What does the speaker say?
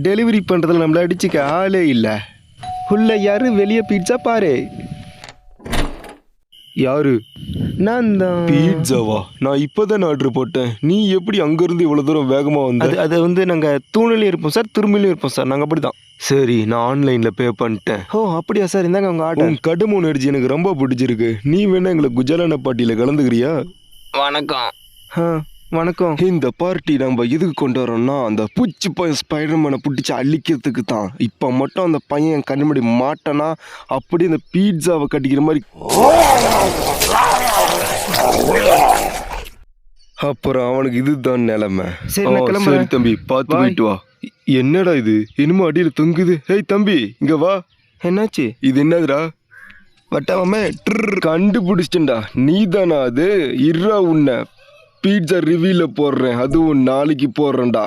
Delivery பண்ணுறதுல நம்மளை அடிச்சுக்க ஆளே இல்லை. உள்ள யாரு, வெளியே பீட்சா பாரு. யாரு? நான் தான். பீட்சாவா? நான் இப்போதான் ஆர்டர் போட்டேன். நீ எப்படி அங்கேருந்து இவ்வளோ தூரம் வேகமாக வந்து? அது நாங்கள் தூணிலையும் இருப்போம் சார், திரும்பிலையும் இருப்போம் சார், நாங்கள் அப்படி தான். சரி, நான் ஆன்லைனில் பே பண்ணிட்டேன். ஓ அப்படியா சார், இந்தாங்க உங்கள் ஆர்டர். கடுமு எனர்ஜி எனக்கு ரொம்ப பிடிச்சிருக்கு. நீ வேணா எங்களை குஜலான பார்ட்டியில் கலந்துக்கிறியா? வணக்கம். வணக்கம். இந்த பார்ட்டி நம்ம எதுக்கு கொண்டு வரோம்னா, அந்த பூச்சி பையன் ஸ்பைடர்மேனை பிடிச்சி அழிக்கிறதுக்கு தான். இப்போ மட்டும் அந்த பையன் கண்ணுமடி மாட்டனா அப்படியே அந்த பீட்சாவை கட்டிக்கிற மாதிரி அப்புறம் அவனுக்கு இதுதான் நிலைமை. சரி தம்பி, பார்த்து போயிட்டு வா. என்னடா இது, என்னமோ அடியில் தொங்குது. ஏய் தம்பி, இங்க வா. என்னாச்சு? இது என்னதுடா? வட்டவமே கண்டுபிடிச்சிட்டா. நீ தானா அது? இருறா, உன்னை பீட்சா ரிவ்யூல போடுறேன், அதுவும் நாளைக்கு போடுறேன்டா.